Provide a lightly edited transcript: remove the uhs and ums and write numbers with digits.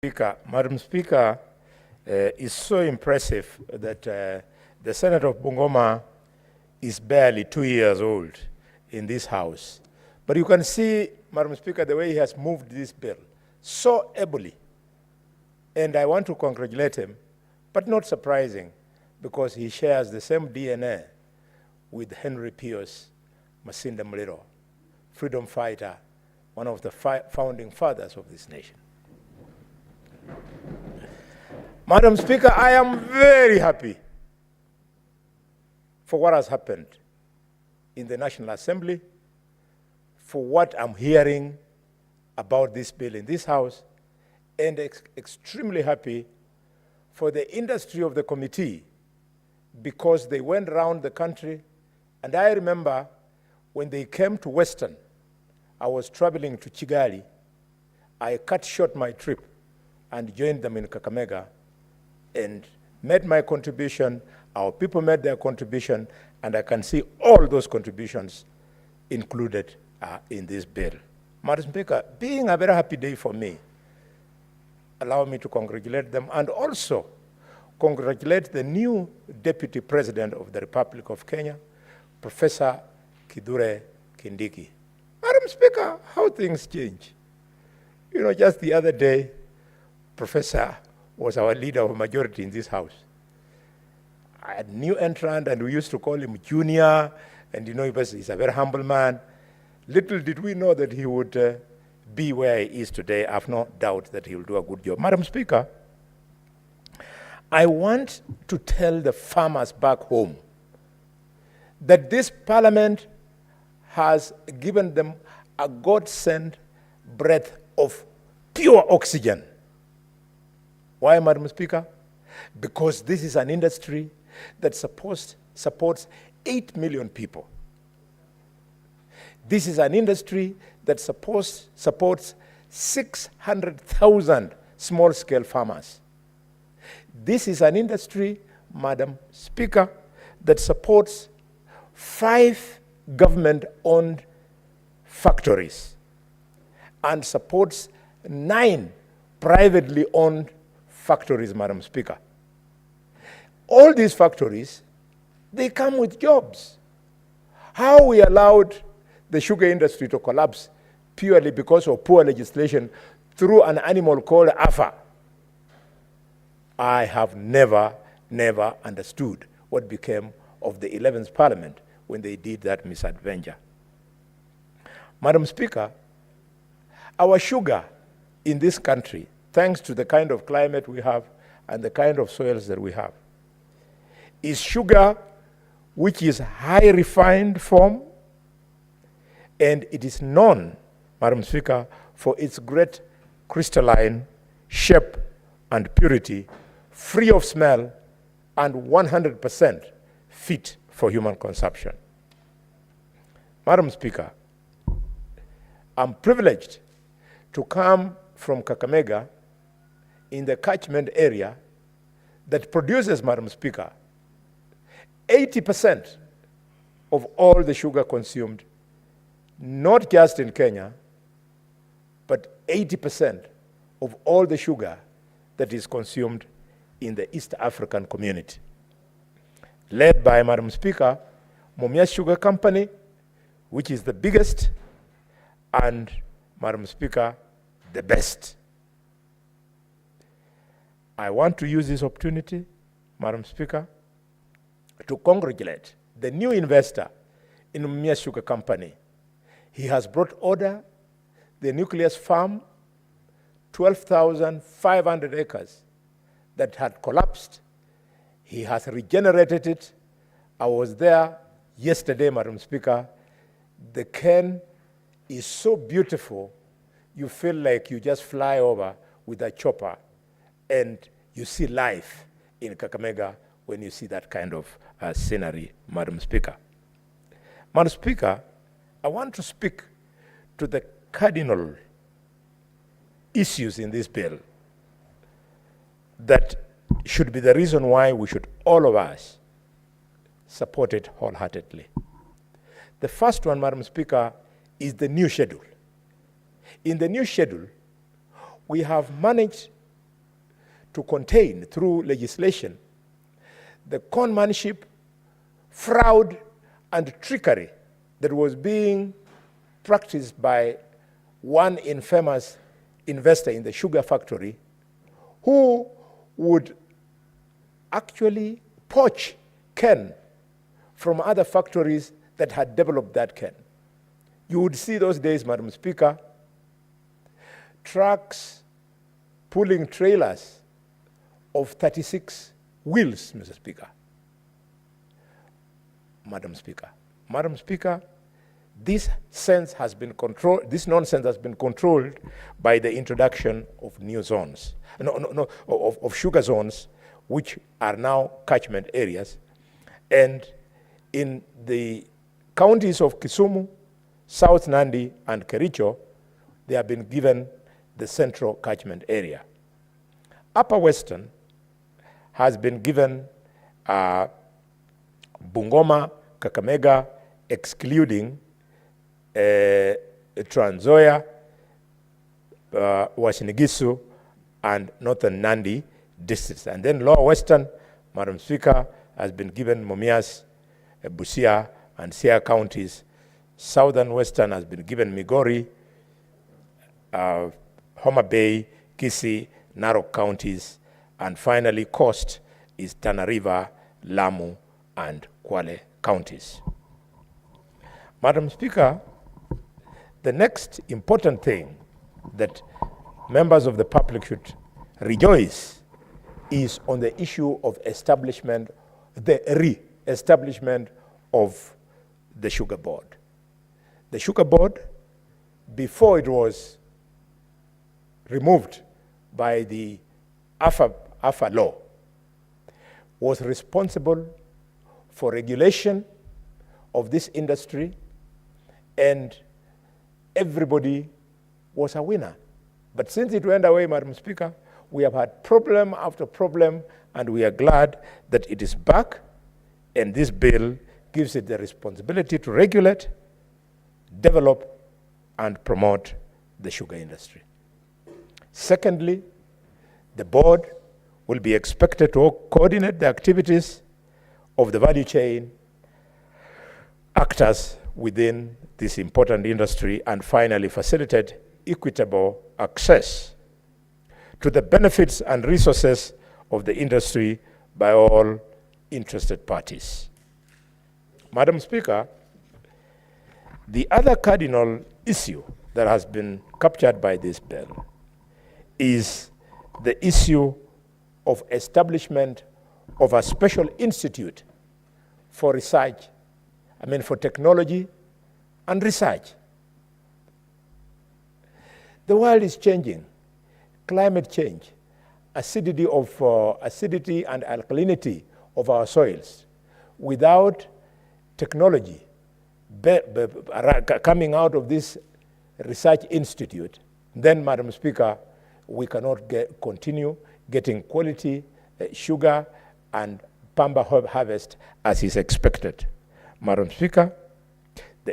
Madam Speaker, is so impressive that the Senate of Bungoma is barely 2 years old in this House. But you can see, Madam Speaker, the way he has moved this bill so ably. And I want to congratulate him, but not surprising, because he shares the same DNA with Henry Pius Masinde Muliro, freedom fighter, one of the founding fathers of this nation. Madam Speaker, I am very happy for what has happened in the National Assembly, for what I'm hearing about this bill in this House, and extremely happy for the industry of the committee, because they went around the country. And I remember when they came to Western, I was traveling to Kigali. I cut short my trip and joined them in Kakamega and made my contribution. Our people made their contribution, and I can see all those contributions included in this bill. Madam Speaker, being a very happy day for me, allow me to congratulate them and also congratulate the new Deputy President of the Republic of Kenya, Professor Kithure Kindiki. Madam Speaker, how things change. You know, just the other day, Professor was our leader of majority in this House. A new entrant, and we used to call him Junior, and you know, he's a very humble man. Little did we know that he would be where he is today. I have no doubt that he will do a good job. Madam Speaker, I want to tell the farmers back home that this Parliament has given them a God-sent breath of pure oxygen. Why, Madam Speaker? Because this is an industry that supports 8 million people. This is an industry that supports 600,000 small-scale farmers. This is an industry, Madam Speaker, that supports 5 government-owned factories and supports 9 privately owned factories, Madam Speaker. All these factories, they come with jobs. How we allowed the sugar industry to collapse purely because of poor legislation through an animal called AFA, I have never understood what became of the 11th Parliament when they did that misadventure. Madam Speaker, our sugar in this country, thanks to the kind of climate we have and the kind of soils that we have, is sugar which is high refined form, and it is known, Madam Speaker, for its great crystalline shape and purity, free of smell, and 100% fit for human consumption. Madam Speaker, I'm privileged to come from Kakamega in the catchment area that produces, Madam Speaker, 80% of all the sugar consumed, not just in Kenya, but 80% of all the sugar that is consumed in the East African community. Led by, Madam Speaker, Mumias Sugar Company, which is the biggest, and, Madam Speaker, the best. I want to use this opportunity, Madam Speaker, to congratulate the new investor in Mumias Sugar Company. He has brought order the nucleus farm, 12,500 acres that had collapsed. He has regenerated it. I was there yesterday, Madam Speaker. The cane is so beautiful, you feel like you just fly over with a chopper and you see life in Kakamega when you see that kind of scenery, Madam Speaker. Madam Speaker, I want to speak to the cardinal issues in this bill that should be the reason why we should, all of us, support it wholeheartedly. The first one, Madam Speaker, is the new schedule. In the new schedule, we have managed to contain through legislation the conmanship, fraud, and trickery that was being practiced by one infamous investor in the sugar factory who would actually poach cane from other factories that had developed that cane. You would see those days, Madam Speaker, trucks pulling trailers of 36 wheels, Mr. Speaker. Madam Speaker, this nonsense has been controlled by the introduction of new zones, of sugar zones, which are now catchment areas. And in the counties of Kisumu, South Nandi, and Kericho, they have been given the central catchment area. Upper Western has been given Bungoma, Kakamega, excluding Trans Nzoia, Uasin-Gishu, and Northern Nandi districts. And then Lower Western, Madam Speaker, has been given Mumias, Busia, and Siaya counties. Southern Western has been given Migori, Homa Bay, Kisii, Narok counties, and finally Coast is Tana River, Lamu, and Kwale counties. Madam Speaker, the next important thing that members of the public should rejoice is on the issue of establishment, the re-establishment of the Sugar Board. The Sugar Board, before it was removed by the AFA law, was responsible for regulation of this industry, and everybody was a winner. But since it went away, Madam Speaker, we have had problem after problem, and we are glad that it is back, and this bill gives it the responsibility to regulate, develop, and promote the sugar industry. Secondly, the board will be expected to coordinate the activities of the value chain actors within this important industry, and finally facilitate equitable access to the benefits and resources of the industry by all interested parties. Madam Speaker, the other cardinal issue that has been captured by this bill is the issue of establishment of a special institute for research, for technology and research. The world is changing. Climate change, acidity and alkalinity of our soils. Without technology coming out of this research institute, then, Madam Speaker, we cannot continue getting quality sugar and pamba harvest as is expected. Madam Speaker,